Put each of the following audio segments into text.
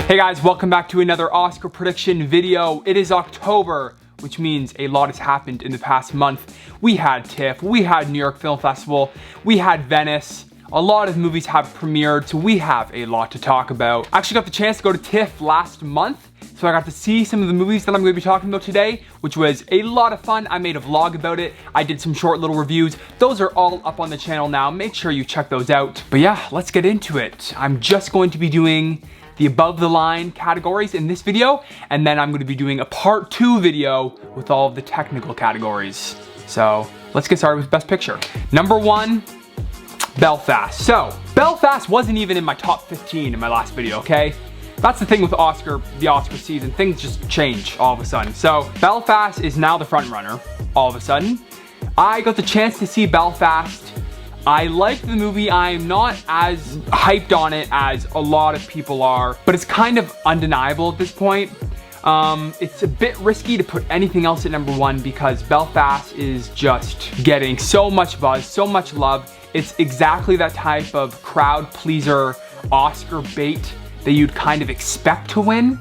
Hey guys, welcome back to another Oscar prediction video. It is October, which means a lot has happened in the past month. We had TIFF, we had New York Film Festival, we had Venice. A lot of movies have premiered, so we have a lot to talk about. I actually got the chance to go to TIFF last month, so I got to see some of the movies that I'm going to be talking about today, which was a lot of fun. I made a vlog about it. I did some short little reviews. Those are all up on the channel now. Make sure you check those out. But yeah, let's get into it. I'm just going to be doing the above the line categories in this video, and then I'm going to be doing a part 2 video with all of the technical categories. So let's get started with Best Picture. Number 1, Belfast. So Belfast wasn't even in my top 15 in my last video, okay? That's the thing with the Oscar season, things just change all of a sudden. So Belfast is now the front runner all of a sudden. I got the chance to see Belfast. I liked the movie. I'm not as hyped on it as a lot of people are, but it's kind of undeniable at this point. It's a bit risky to put anything else at number 1 because Belfast is just getting so much buzz, so much love. It's exactly that type of crowd pleaser Oscar bait that you'd kind of expect to win.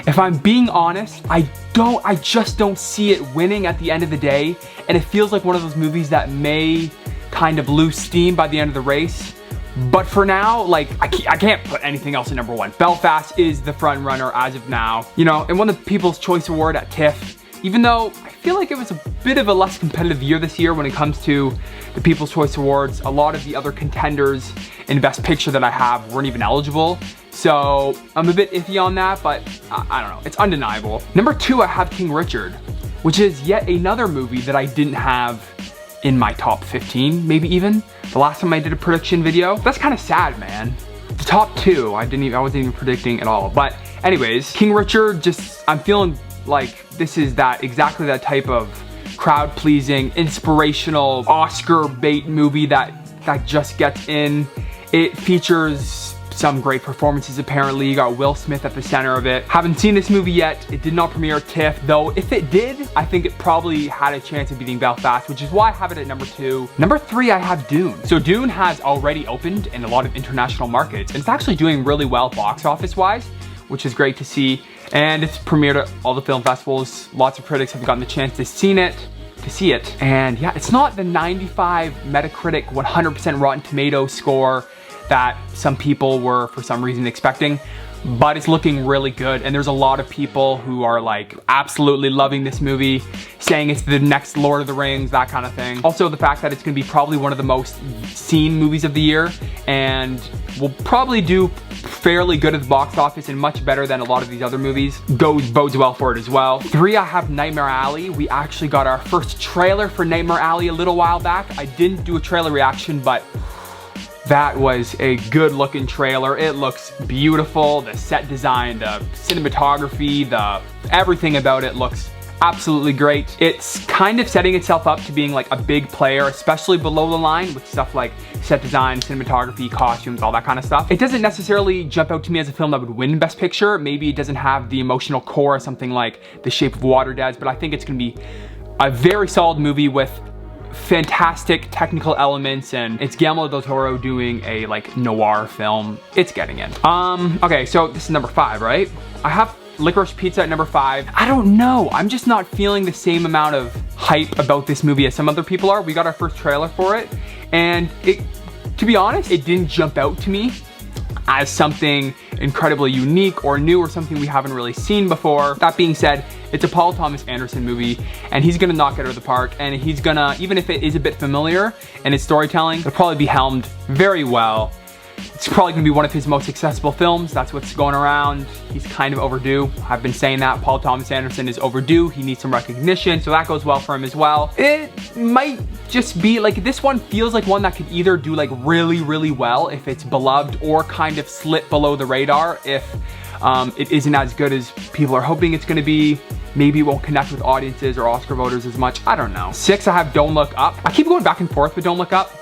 If I'm being honest, I just don't see it winning at the end of the day, and it feels like one of those movies that may kind of lose steam by the end of the race. But for now, like, I can't put anything else at number 1. Belfast is the front runner as of now. You know, and won the People's Choice Award at TIFF, even though I feel like it was a bit of a less competitive year this year when it comes to the People's Choice Awards. A lot of the other contenders in Best Picture that I have weren't even eligible. So I'm a bit iffy on that, but I don't know, it's undeniable. Number 2, I have King Richard, which is yet another movie that I didn't have in my top 15, maybe even. The last time I did a prediction video. That's kind of sad, man. The top 2, I wasn't even predicting at all. But anyways, King Richard, I'm feeling like this is exactly that type of crowd-pleasing, inspirational Oscar bait movie that just gets in. It features some great performances apparently. You got Will Smith at the center of it. Haven't seen this movie yet. It did not premiere at TIFF, though if it did, I think it probably had a chance of beating Belfast, which is why I have it at number 2. Number 3, I have Dune. So Dune has already opened in a lot of international markets, and it's actually doing really well box office wise, which is great to see. And it's premiered at all the film festivals. Lots of critics have gotten the chance to see it. And yeah, it's not the 95 Metacritic 100% Rotten Tomatoes score that some people were for some reason expecting, but it's looking really good. And there's a lot of people who are like absolutely loving this movie, saying it's the next Lord of the Rings, that kind of thing. Also the fact that it's gonna be probably one of the most seen movies of the year and will probably do fairly good at the box office and much better than a lot of these other movies. Bodes well for it as well. 3, I have Nightmare Alley. We actually got our first trailer for Nightmare Alley a little while back. I didn't do a trailer reaction, but that was a good looking trailer. It looks beautiful. The set design, the cinematography, everything about it looks absolutely great. It's kind of setting itself up to being like a big player, especially below the line with stuff like set design, cinematography, costumes, all that kind of stuff. It doesn't necessarily jump out to me as a film that would win Best Picture. Maybe it doesn't have the emotional core of something like The Shape of Water does, but I think it's gonna be a very solid movie with fantastic technical elements, and it's Guillermo del Toro doing a like noir film. It's getting in. Okay, so this is number 5, right? I have Licorice Pizza at number 5. I don't know, I'm just not feeling the same amount of hype about this movie as some other people are. We got our first trailer for it, and to be honest, it didn't jump out to me as something incredibly unique or new or something we haven't really seen before. That being said, it's a Paul Thomas Anderson movie, and he's gonna knock it out of the park, and he's gonna, even if it is a bit familiar in its storytelling, it'll probably be helmed very well. It's probably gonna be one of his most accessible films. That's what's going around. He's kind of overdue. I've been saying that. Paul Thomas Anderson is overdue. He needs some recognition, so that goes well for him as well. It might just be like, this one feels like one that could either do like really, really well if it's beloved, or kind of slip below the radar if it isn't as good as people are hoping it's gonna be. Maybe it won't connect with audiences or Oscar voters as much. I don't know. 6, I have Don't Look Up. I keep going back and forth with Don't Look Up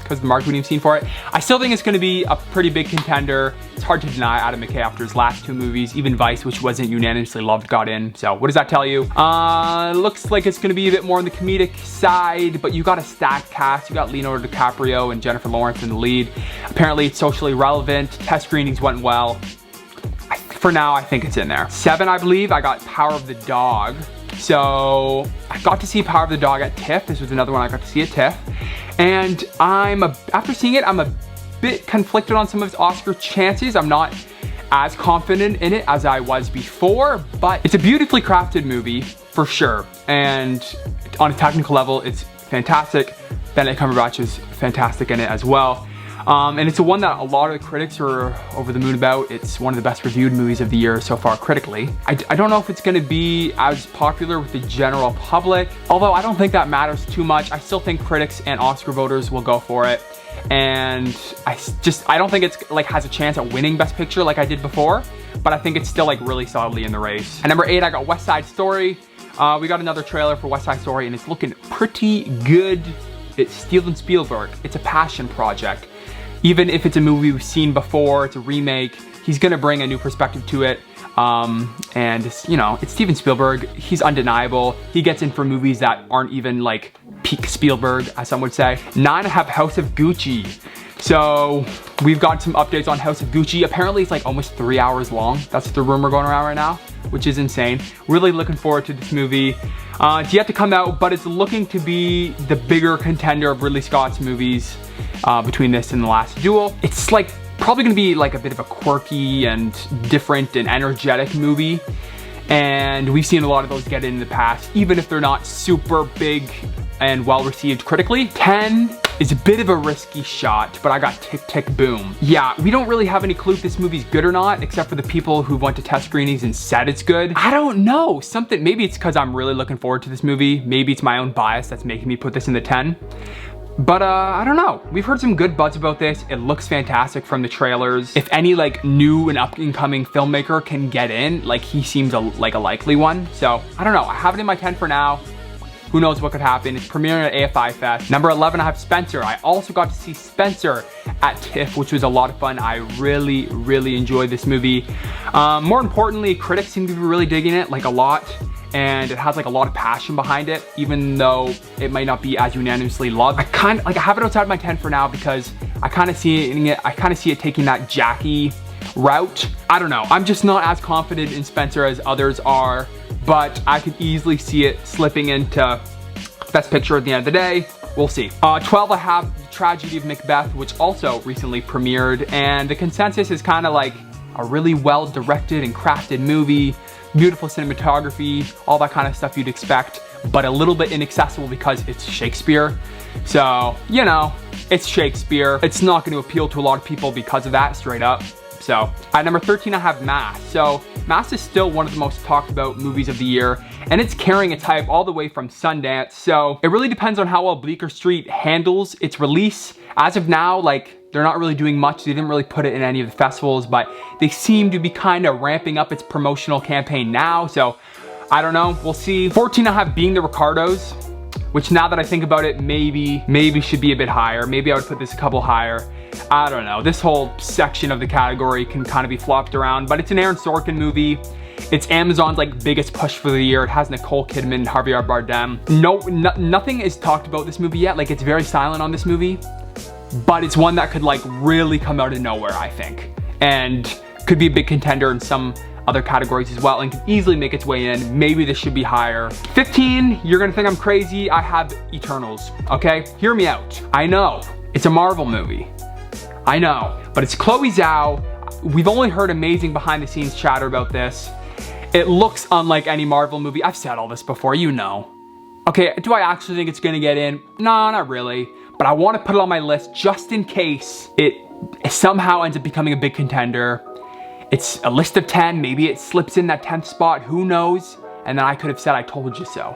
because the marketing we've seen for it. I still think it's gonna be a pretty big contender. It's hard to deny Adam McKay after his last 2 movies. Even Vice, which wasn't unanimously loved, got in. So what does that tell you? Looks like it's gonna be a bit more on the comedic side, but you got a stacked cast. You got Leonardo DiCaprio and Jennifer Lawrence in the lead. Apparently it's socially relevant. Test screenings went well. I for now, I think it's in there. 7, I believe, I got Power of the Dog. So I got to see Power of the Dog at TIFF. This was another one I got to see at TIFF. And after seeing it, I'm a bit conflicted on some of its Oscar chances. I'm not as confident in it as I was before, but it's a beautifully crafted movie for sure. And on a technical level, it's fantastic. Benedict Cumberbatch is fantastic in it as well. And it's a one that a lot of the critics are over the moon about. It's one of the best reviewed movies of the year so far critically. I don't know if it's gonna be as popular with the general public, although I don't think that matters too much. I still think critics and Oscar voters will go for it. And I don't think it's like has a chance at winning Best Picture like I did before, but I think it's still like really solidly in the race. At number 8, I got West Side Story. We got another trailer for West Side Story and it's looking pretty good. It's Steven Spielberg. It's a passion project. Even if it's a movie we've seen before, it's a remake, he's gonna bring a new perspective to it. And it's, you know, it's Steven Spielberg. He's undeniable. He gets in for movies that aren't even like peak Spielberg, as some would say. 9, I have House of Gucci. So we've got some updates on House of Gucci. Apparently it's like almost 3 hours long. That's the rumor going around right now, which is insane. Really looking forward to this movie. It's yet to come out, but it's looking to be the bigger contender of Ridley Scott's movies between this and The Last Duel. It's like probably gonna be like a bit of a quirky and different and energetic movie. And we've seen a lot of those get in the past, even if they're not super big and well received critically. 10 is a bit of a risky shot, but I got Tick Tick Boom. Yeah, we don't really have any clue if this movie's good or not, except for the people who went to test screenings and said it's good. I don't know, maybe it's because I'm really looking forward to this movie. Maybe it's my own bias that's making me put this in the 10. But I don't know. We've heard some good buzz about this. It looks fantastic from the trailers. If any like new and up-and-coming filmmaker can get in, like he seems like a likely one. So I don't know, I have it in my 10 for now. Who knows what could happen. It's premiering at AFI Fest. Number 11, I have Spencer. I also got to see Spencer at TIFF, which was a lot of fun. I really, really enjoyed this movie. More importantly, critics seem to be really digging it, like a lot. And it has like a lot of passion behind it, even though it might not be as unanimously loved. I have it outside my 10 for now because I kind of see it taking that Jackie route. I don't know. I'm just not as confident in Spencer as others are, but I could easily see it slipping into Best Picture at the end of the day. We'll see. 12, I have The Tragedy of Macbeth, which also recently premiered, and the consensus is kind of like a really well directed and crafted movie. Beautiful cinematography, all that kind of stuff you'd expect, but a little bit inaccessible because it's Shakespeare. So, you know, it's Shakespeare. It's not going to appeal to a lot of people because of that, straight up. So, at number 13, I have Mass. So, Mass is still one of the most talked about movies of the year, and it's carrying its hype all the way from Sundance. So, it really depends on how well Bleecker Street handles its release. As of now, like, they're not really doing much. They didn't really put it in any of the festivals, but they seem to be kind of ramping up its promotional campaign now. So I don't know, we'll see. 14, I have Being the Ricardos, which now that I think about it, maybe should be a bit higher. Maybe I would put this a couple higher. I don't know. This whole section of the category can kind of be flopped around, but it's an Aaron Sorkin movie. It's Amazon's like biggest push for the year. It has Nicole Kidman and Javier Bardem. Nothing is talked about this movie yet. Like it's very silent on this movie. But it's one that could like really come out of nowhere, I think. And could be a big contender in some other categories as well and could easily make its way in. Maybe this should be higher. 15, you're gonna think I'm crazy. I have Eternals, okay? Hear me out. I know, it's a Marvel movie. I know, but it's Chloe Zhao. We've only heard amazing behind the scenes chatter about this. It looks unlike any Marvel movie. I've said all this before, you know. Okay, do I actually think it's gonna get in? No, not really. But I want to put it on my list just in case it somehow ends up becoming a big contender. It's a list of 10, maybe it slips in that 10th spot, who knows? And then I could have said I told you so,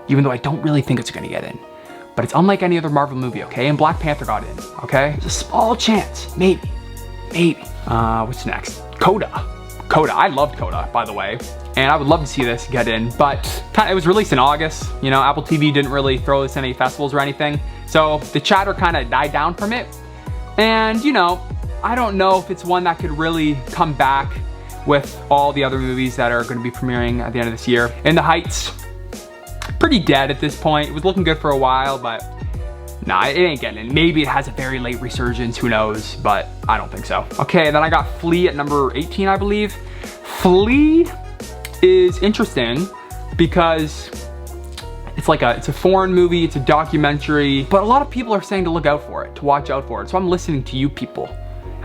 even though I don't really think it's gonna get in. But it's unlike any other Marvel movie, okay? And Black Panther got in, okay? There's a small chance, maybe. What's next? Coda, I loved Coda, by the way. And I would love to see this get in, but it was released in August. You know, Apple TV didn't really throw this in any festivals or anything. So the chatter kind of died down from it. And you know, I don't know if it's one that could really come back with all the other movies that are gonna be premiering at the end of this year. In the Heights, pretty dead at this point. It was looking good for a while, but Nah, it ain't getting it. Maybe it has a very late resurgence, who knows, but I don't think so. Okay, then I got Flea at number 18, I believe. Flea is interesting because it's a foreign movie, it's a documentary, but a lot of people are saying to look out for it, to watch out for it. So I'm listening to you people.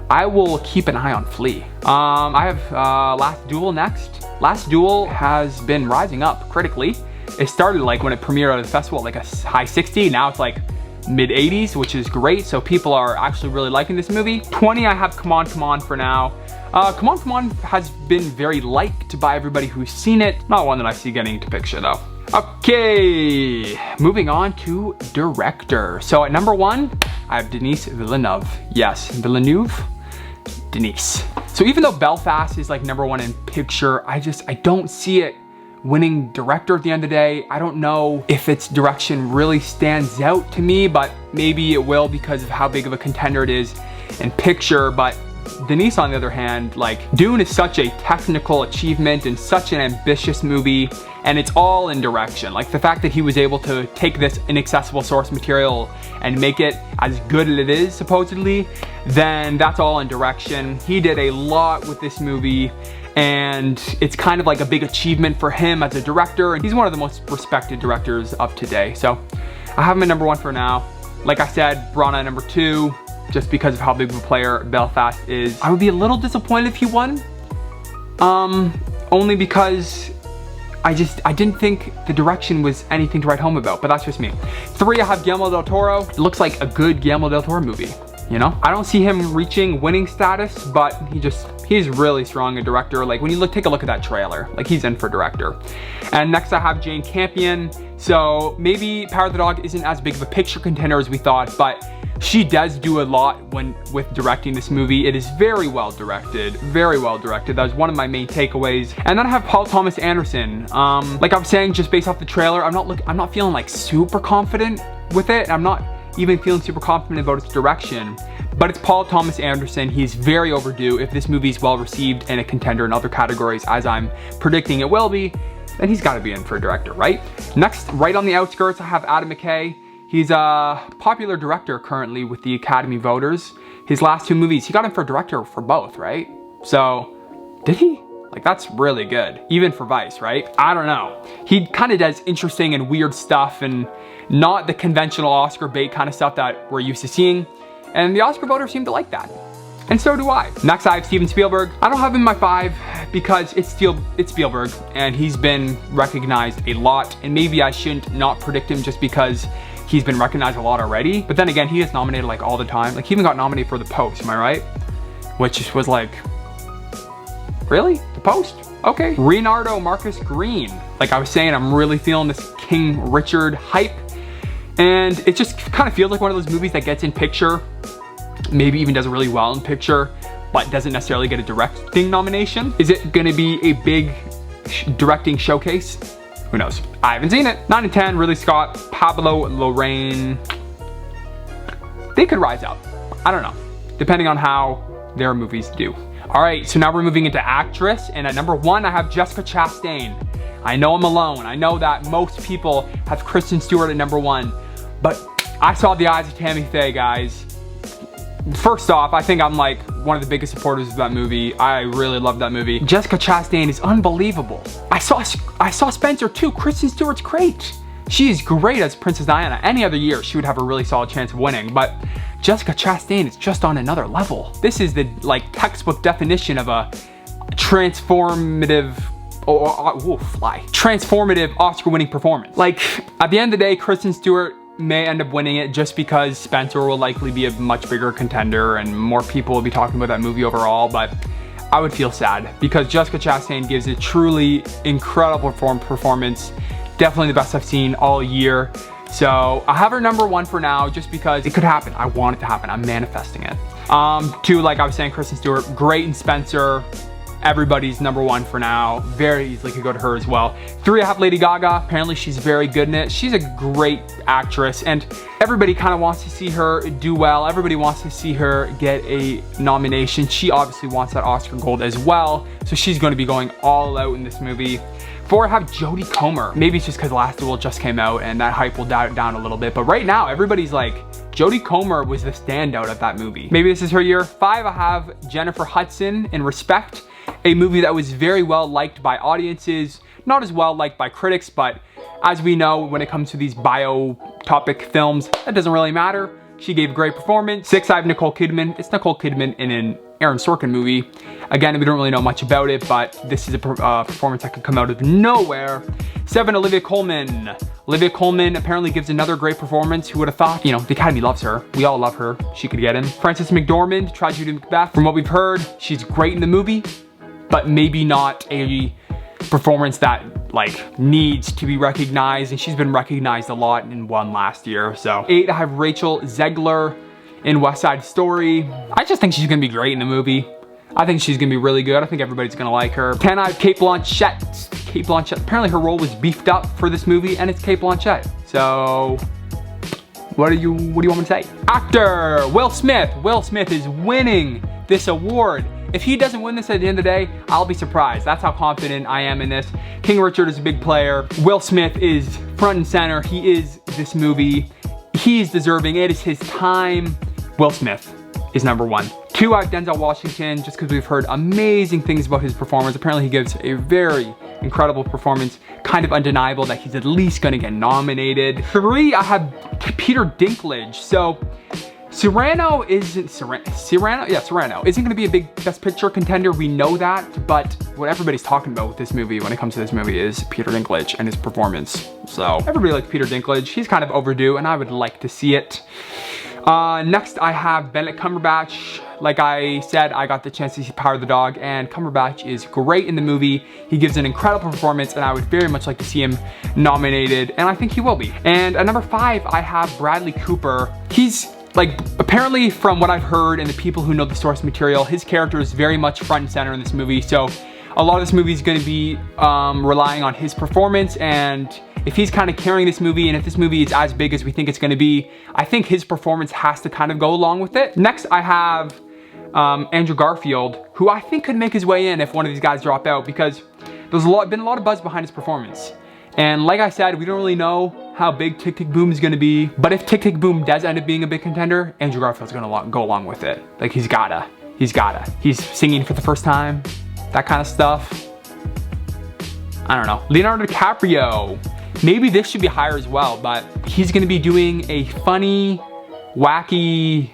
I will keep an eye on Flea. I have Last Duel next. Last Duel has been rising up critically. It started like when it premiered at the festival, like a high 60. Now it's like mid 80s, which is great. So people are actually really liking this movie. 20, I have Come On, Come On for now. Come On, Come On has been very liked by everybody who's seen it. Not one that I see getting into picture though. Okay, moving on to director. So at number 1, I have Denis Villeneuve. Yes, Villeneuve, Denis. So even though Belfast is like number 1 in picture, I don't see it winning director at the end of the day. I don't know if its direction really stands out to me, but maybe it will because of how big of a contender it is in picture. But Denis, on the other hand, like, Dune is such a technical achievement and such an ambitious movie, and it's all in direction. Like, the fact that he was able to take this inaccessible source material and make it as good as it is, supposedly, then that's all in direction. He did a lot with this movie, and it's kind of like a big achievement for him as a director, and he's one of the most respected directors of today. So I have him at number 1 for now. Like I said, Brana at number 2, just because of how big of a player Belfast is. I would be a little disappointed if he won, only because I didn't think the direction was anything to write home about, but that's just me. 3, I have Guillermo del Toro. It looks like a good Guillermo del Toro movie, you know? I don't see him reaching winning status, but he's really strong a director. Like, when you take a look at that trailer, like, he's in for director. And next I have Jane Campion. So maybe Power of the Dog isn't as big of a picture contender as we thought, but she does do a lot with directing this movie. It is very well directed, very well directed. That was one of my main takeaways. And then I have Paul Thomas Anderson. Like I was saying, just based off the trailer, I'm not feeling like super confident with it. I'm not even feeling super confident about its direction, but it's Paul Thomas Anderson. He's very overdue. If this movie is well received and a contender in other categories, as I'm predicting it will be, then he's gotta be in for a director, right? Next, right on the outskirts, I have Adam McKay. He's a popular director currently with the Academy voters. His last 2 movies, he got in for director for both, right? So, did he? Like, that's really good, even for Vice, right? I don't know. He kind of does interesting and weird stuff and not the conventional Oscar bait kind of stuff that we're used to seeing. And the Oscar voters seem to like that. And so do I. Next, I have Steven Spielberg. I don't have him in my 5 because it's Spielberg, and he's been recognized a lot. And maybe I shouldn't not predict him just because he's been recognized a lot already. But then again, he is nominated like all the time. Like, he even got nominated for The Post, am I right? Which was like, really? The Post? Okay. Leonardo Marcus Green. Like I was saying, I'm really feeling this King Richard hype. And it just kind of feels like one of those movies that gets in picture, maybe even does really well in picture, but doesn't necessarily get a directing nomination. Is it gonna be a big directing showcase? Who knows? I haven't seen it. 9 and 10, Ridley Scott, Pablo Larraín. They could rise up. I don't know, depending on how their movies do. All right, so now we're moving into actress, and at number 1, I have Jessica Chastain. I know I'm alone. I know that most people have Kristen Stewart at number 1, but I saw The Eyes of Tammy Faye, guys. First off, I think I'm like one of the biggest supporters of that movie. I really love that movie. Jessica Chastain is unbelievable. I saw Spencer too. Kristen Stewart's great. She is great as Princess Diana. Any other year, she would have a really solid chance of winning, but Jessica Chastain is just on another level. This is the like textbook definition of a transformative transformative Oscar-winning performance. Like, at the end of the day, Kristen Stewart may end up winning it just because Spencer will likely be a much bigger contender and more people will be talking about that movie overall, but I would feel sad because Jessica Chastain gives a truly incredible performance. Definitely the best I've seen all year. So I have her number 1 for now just because it could happen. I want it to happen. I'm manifesting it. 2, like I was saying, Kristen Stewart, great in Spencer. everybody's number 1 for now. Very easily could go to her as well. 3, I have Lady Gaga. Apparently she's very good in it. She's a great actress, and everybody kind of wants to see her do well. Everybody wants to see her get a nomination. She obviously wants that Oscar gold as well, so she's going to be going all out in this movie. 4, I have Jodie Comer. Maybe it's just because Last Duel just came out and that hype will die down a little bit, but right now everybody's like, Jodie Comer was the standout of that movie. Maybe this is her year. 5, I have Jennifer Hudson in Respect, a movie that was very well liked by audiences, not as well liked by critics, but as we know, when it comes to these bio-topic films, that doesn't really matter. She gave a great performance. 6, I have Nicole Kidman. It's Nicole Kidman in an Aaron Sorkin movie. Again, we don't really know much about it, but this is a performance that could come out of nowhere. 7, Olivia Colman. Olivia Colman apparently gives another great performance. Who would have thought? You know, the Academy loves her. We all love her. She could get in. Frances McDormand, Tragedy of Macbeth. From what we've heard, she's great in the movie, but maybe not a performance that like needs to be recognized, and she's been recognized a lot and won last year. So 8, I have Rachel Zegler in West Side Story. I just think she's gonna be great in the movie. I think she's gonna be really good. I think everybody's gonna like her. 10, I have Cate Blanchett. Cate Blanchett, apparently her role was beefed up for this movie, and it's Cate Blanchett. So what do you want me to say? Actor, Will Smith. Will Smith is winning this award. If he doesn't win this at the end of the day, I'll be surprised. That's how confident I am in this. King Richard is a big player. Will Smith is front and center. He is this movie. He is deserving. It is his time. Will Smith is number 1. 2, I have Denzel Washington, just because we've heard amazing things about his performance. Apparently he gives a very incredible performance. Kind of undeniable that he's at least gonna get nominated. 3, I have Peter Dinklage. So Cyrano isn't gonna be a big Best Picture contender, we know that, but what everybody's talking about with this movie, when it comes to this movie, is Peter Dinklage and his performance. So everybody likes Peter Dinklage. He's kind of overdue, and I would like to see it. Next, I have Benedict Cumberbatch. Like I said, I got the chance to see Power of the Dog, and Cumberbatch is great in the movie. He gives an incredible performance, and I would very much like to see him nominated, and I think he will be. And at number 5, I have Bradley Cooper. He's like, apparently from what I've heard and the people who know the source material, his character is very much front and center in this movie. So a lot of this movie is going to be relying on his performance, and if he's kind of carrying this movie, and if this movie is as big as we think it's going to be, I think his performance has to kind of go along with it. Next, I have Andrew Garfield, who I think could make his way in if one of these guys drop out, because there's been a lot of buzz behind his performance. And like I said, we don't really know how big Tick Tick Boom is gonna be, but if Tick Tick Boom does end up being a big contender, Andrew Garfield's gonna go along with it. Like he's gotta. He's singing for the first time, that kind of stuff. I don't know. Leonardo DiCaprio, maybe this should be higher as well, but he's gonna be doing a funny, wacky,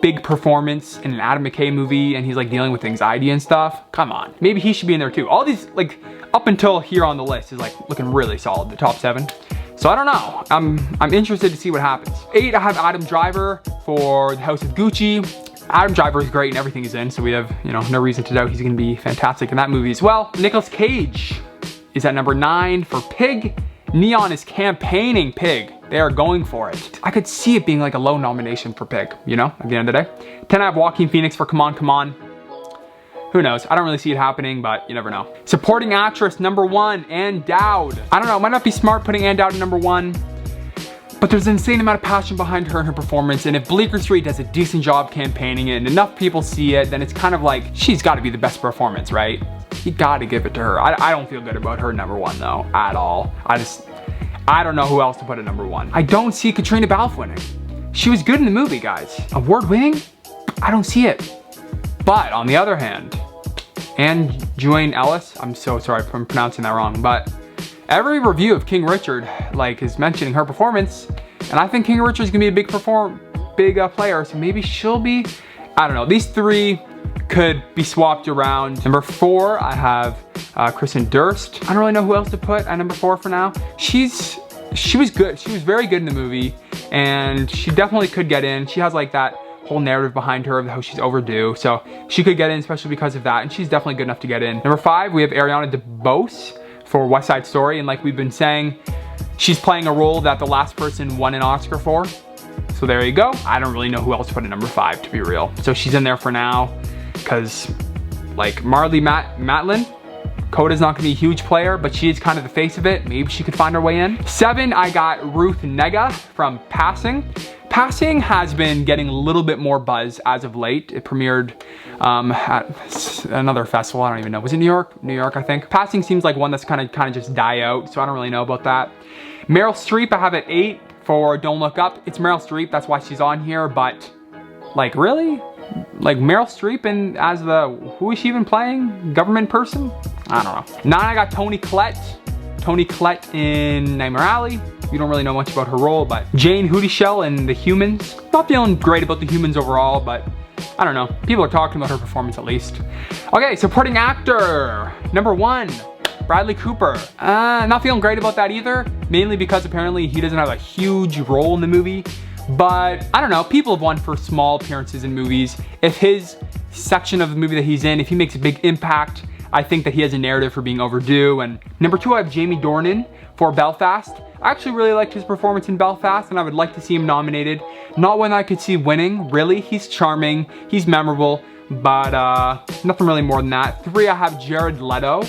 big performance in an Adam McKay movie, and he's like dealing with anxiety and stuff. Come on, maybe he should be in there too. All these, like, up until here on the list is like looking really solid, the top 7. So I don't know, I'm interested to see what happens. 8, I have Adam Driver for The House of Gucci. Adam Driver is great in everything he's in, so we have, you know, no reason to doubt he's gonna be fantastic in that movie as well. Nicolas Cage is at number 9 for Pig. Neon is campaigning Pig. They are going for it. I could see it being like a low nomination for Pig, you know, at the end of the day. 10, I have Joaquin Phoenix for Come On, Come On. Who knows? I don't really see it happening, but you never know. Supporting actress, number 1, Ann Dowd. I don't know, it might not be smart putting Ann Dowd at number 1, but there's an insane amount of passion behind her and her performance, and if Bleecker Street does a decent job campaigning it and enough people see it, then it's kind of like, she's gotta be the best performance, right? You gotta give it to her. I don't feel good about her number 1 though, at all. I don't know who else to put at number 1. I don't see Katrina Balfe winning. She was good in the movie, guys. Award winning? I don't see it. But on the other hand, and Julian Ellis, I'm so sorry if I'm pronouncing that wrong, but every review of King Richard like is mentioning her performance, and I think King Richard's gonna be a big player, so maybe she'll be, I don't know. These 3 could be swapped around. Number 4, I have Kristen Durst. I don't really know who else to put at number 4 for now. She was good. She was very good in the movie, and she definitely could get in. She has like that whole narrative behind her of how she's overdue, so she could get in, especially because of that, and she's definitely good enough to get in. Number 5, we have Ariana DeBose for West Side Story, and like we've been saying, she's playing a role that the last person won an Oscar for. So there you go. I don't really know who else to put at number 5, to be real. So she's in there for now, because like Marlee Matlin. Coda's not gonna be a huge player, but she is kind of the face of it. Maybe she could find her way in. 7, I got Ruth Negga from Passing. Passing has been getting a little bit more buzz as of late. It premiered at another festival, I don't even know. Was it New York? New York, I think. Passing seems like one that's kind of just die out, so I don't really know about that. Meryl Streep, I have at 8 for Don't Look Up. It's Meryl Streep, that's why she's on here, but like really? Like Meryl Streep and as who is she even playing? Government person? I don't know. 9, I got Toni Collette. Toni Collette in Nightmare Alley. We don't really know much about her role, but Jane Houdyshell in The Humans. Not feeling great about The Humans overall, but I don't know. People are talking about her performance at least. Okay, supporting actor. Number 1, Bradley Cooper. Not feeling great about that either, mainly because apparently he doesn't have a huge role in the movie. But I don't know, people have won for small appearances in movies. If his section of the movie that he's in, if he makes a big impact, I think that he has a narrative for being overdue. And number 2, I have Jamie Dornan for Belfast. I actually really liked his performance in Belfast and I would like to see him nominated. Not one I could see winning, really. He's charming, he's memorable, but nothing really more than that. 3, I have Jared Leto.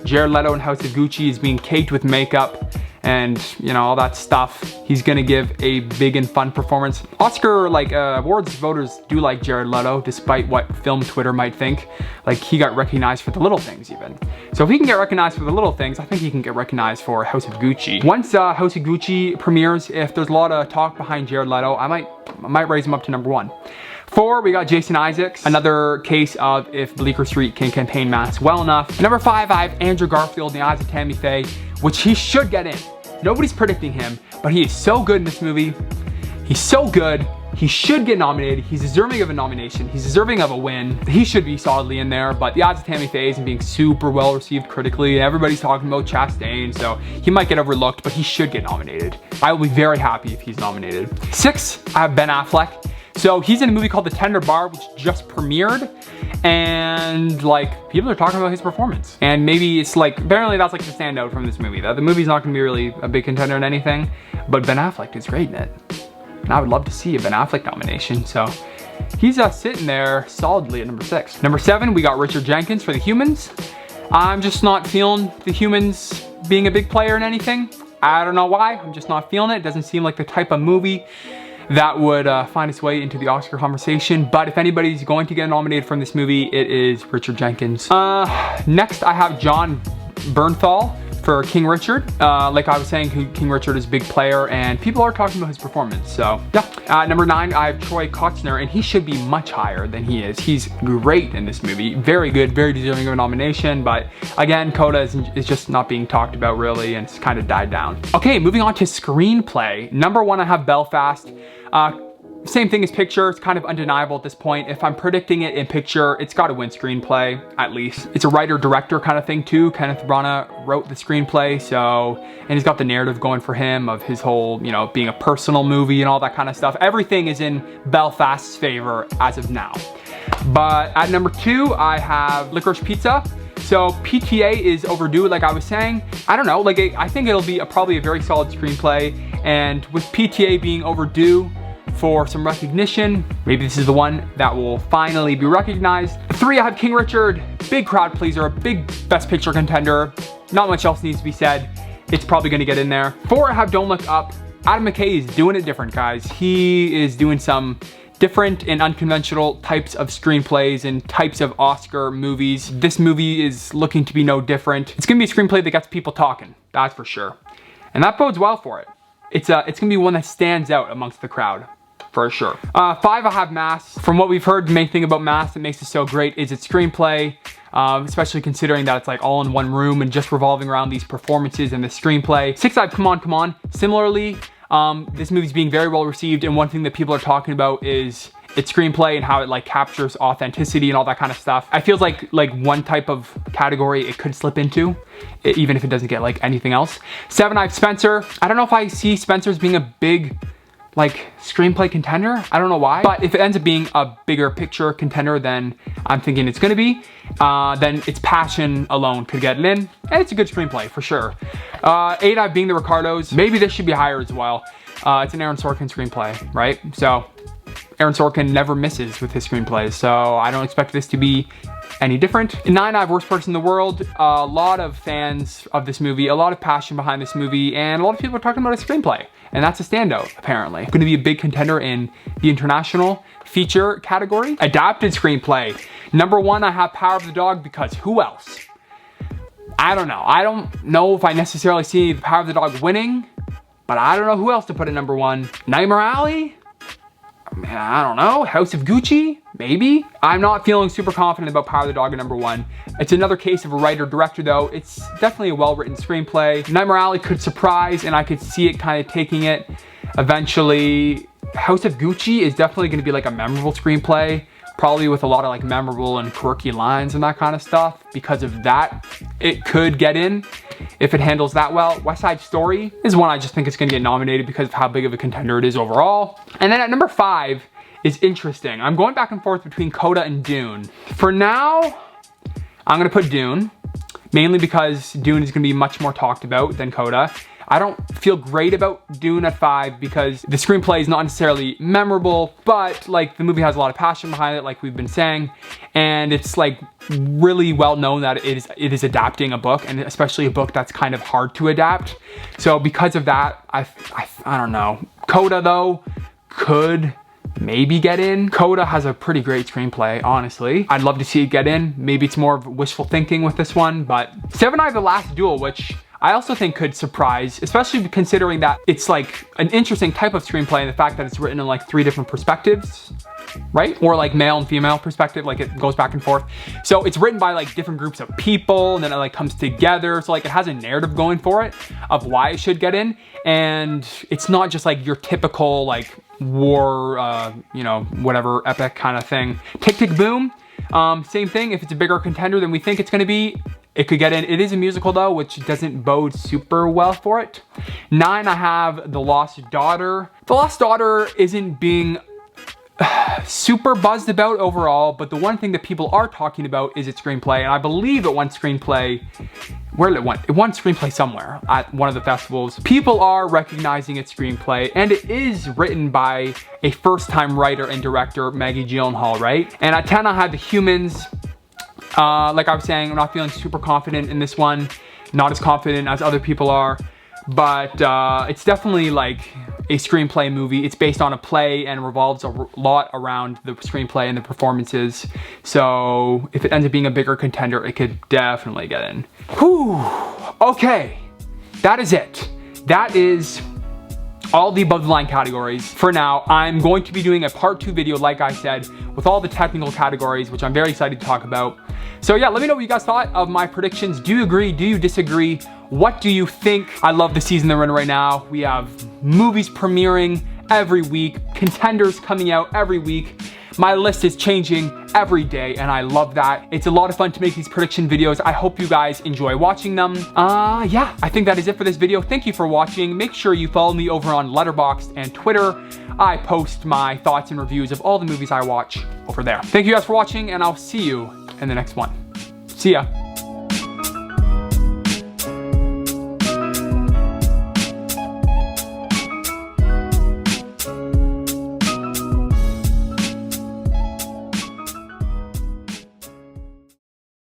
Jared Leto in House of Gucci is being caked with makeup and you know, all that stuff. He's gonna give a big and fun performance. Oscar awards voters do like Jared Leto, despite what film Twitter might think. Like he got recognized for the little things even. So if he can get recognized for the little things, I think he can get recognized for House of Gucci. Once House of Gucci premieres, if there's a lot of talk behind Jared Leto, I might raise him up to number 1. 4, we got Jason Isaacs. Another case of if Bleecker Street can campaign masks well enough. Number 5, I have Andrew Garfield in The Eyes of Tammy Faye, which he should get in. Nobody's predicting him, but he is so good in this movie. He's so good. He should get nominated. He's deserving of a nomination. He's deserving of a win. He should be solidly in there, but The Eyes of Tammy Faye isn't being super well received critically. Everybody's talking about Chastain, so he might get overlooked, but he should get nominated. I will be very happy if he's nominated. 6, I have Ben Affleck. So he's in a movie called The Tender Bar, which just premiered, and like people are talking about his performance. And maybe it's like, apparently that's like the standout from this movie. The movie's not gonna be really a big contender in anything, but Ben Affleck is great in it. And I would love to see a Ben Affleck nomination, so he's sitting there solidly at number 6. Number 7, we got Richard Jenkins for The Humans. I'm just not feeling The Humans being a big player in anything. I don't know why, I'm just not feeling it. It doesn't seem like the type of movie that would find its way into the Oscar conversation. But if anybody's going to get nominated from this movie, it is Richard Jenkins. Next, I have John Bernthal for King Richard. Like I was saying, King Richard is a big player and people are talking about his performance, so yeah. Number 9, I have Troy Kotsur, and he should be much higher than he is. He's great in this movie, very good, very deserving of a nomination, but again, Coda is just not being talked about really, and it's kind of died down. Okay, moving on to screenplay. Number 1, I have Belfast. Same thing as picture, it's kind of undeniable at this point. If I'm predicting it in picture, it's gotta win screenplay, at least. It's a writer-director kind of thing too. Kenneth Branagh wrote the screenplay, so, and he's got the narrative going for him of his whole, you know, being a personal movie and all that kind of stuff. Everything is in Belfast's favor as of now. But at number 2, I have Licorice Pizza. So PTA is overdue, like I was saying. I don't know, like I think it'll be probably a very solid screenplay, and with PTA being overdue for some recognition, maybe this is the one that will finally be recognized. 3, I have King Richard, big crowd pleaser, a big best picture contender. Not much else needs to be said. It's probably gonna get in there. 4, I have Don't Look Up. Adam McKay is doing it different, guys. He is doing some different and unconventional types of screenplays and types of Oscar movies. This movie is looking to be no different. It's gonna be a screenplay that gets people talking, that's for sure. And that bodes well for it. It's gonna be one that stands out amongst the crowd, for sure. 5, I have Mass. From what we've heard, the main thing about Mass that makes it so great is its screenplay, especially considering that it's like all in one room and just revolving around these performances and the screenplay. 6, I have Come On, Come On. Similarly, this movie's being very well received, and one thing that people are talking about is its screenplay and how it like captures authenticity and all that kind of stuff. I feel like one type of category it could slip into, even if it doesn't get like anything else. 7, I have Spencer. I don't know if I see Spencer as being a big like screenplay contender. I don't know why, but if it ends up being a bigger picture contender than I'm thinking it's gonna be, then its passion alone could get it in, and it's a good screenplay for sure. 8, I have Being the Ricardos. Maybe this should be higher as well. It's an Aaron Sorkin screenplay, right? So Aaron Sorkin never misses with his screenplays, so I don't expect this to be any different. In 9, I have Worst Person in the World. A lot of fans of this movie, a lot of passion behind this movie, and a lot of people are talking about a screenplay, and that's a standout, apparently. Going to be a big contender in the international feature category. Adapted screenplay. Number 1, I have Power of the Dog, because who else? I don't know. I don't know if I necessarily see the Power of the Dog winning, but I don't know who else to put at number 1. Nightmare Alley? Man, I don't know. House of Gucci? Maybe? I'm not feeling super confident about Power of the Dog at number 1. It's another case of a writer-director though. It's definitely a well-written screenplay. Nightmare Alley could surprise, and I could see it kind of taking it eventually. House of Gucci is definitely going to be like a memorable screenplay, probably with a lot of like memorable and quirky lines and that kind of stuff. Because of that, it could get in if it handles that well. West Side Story is one I just think is going to get nominated because of how big of a contender it is overall. And then at number 5 is interesting. I'm going back and forth between Coda and Dune. For now, I'm going to put Dune, mainly because Dune is going to be much more talked about than Coda. I don't feel great about Dune at 5 because the screenplay is not necessarily memorable, but like the movie has a lot of passion behind it, like we've been saying, and it's like really well known that it is adapting a book, and especially a book that's kind of hard to adapt. So because of that, I don't know. Coda though could maybe get in. Coda has a pretty great screenplay, honestly. I'd love to see it get in. Maybe it's more of wishful thinking with this one, but Seven Eye: The Last Duel, which I also think could surprise, especially considering that it's like an interesting type of screenplay and the fact that it's written in like 3 different perspectives, right? Or like male and female perspective, like it goes back and forth. So it's written by like different groups of people, and then it like comes together. So like it has a narrative going for it of why it should get in. And it's not just like your typical like war, you know, whatever epic kind of thing. Tick, Tick, Boom, same thing. If it's a bigger contender than we think it's gonna be, it could get in. It is a musical though, which doesn't bode super well for it. 9, I have The Lost Daughter. The Lost Daughter isn't being super buzzed about overall, but the one thing that people are talking about is its screenplay, and I believe it won screenplay. Where did it win? It won screenplay somewhere at one of the festivals. People are recognizing its screenplay, and it is written by a first-time writer and director, Maggie Gyllenhaal, right? And at 10, I have The Humans. Like I was saying, I'm not feeling super confident in this one. Not as confident as other people are, but it's definitely like a screenplay movie. It's based on a play and revolves a lot around the screenplay and the performances. So if it ends up being a bigger contender, it could definitely get in. Whew. Okay, that is it. That is all the above the line categories for now. I'm going to be doing a part 2 video, like I said, with all the technical categories, which I'm very excited to talk about. So yeah, let me know what you guys thought of my predictions. Do you agree? Do you disagree? What do you think? I love the season they're in right now. We have movies premiering every week, contenders coming out every week. My list is changing every day, and I love that. It's a lot of fun to make these prediction videos. I hope you guys enjoy watching them. Yeah, I think that is it for this video. Thank you for watching. Make sure you follow me over on Letterboxd and Twitter. I post my thoughts and reviews of all the movies I watch over there. Thank you guys for watching, and I'll see you in the next one. See ya.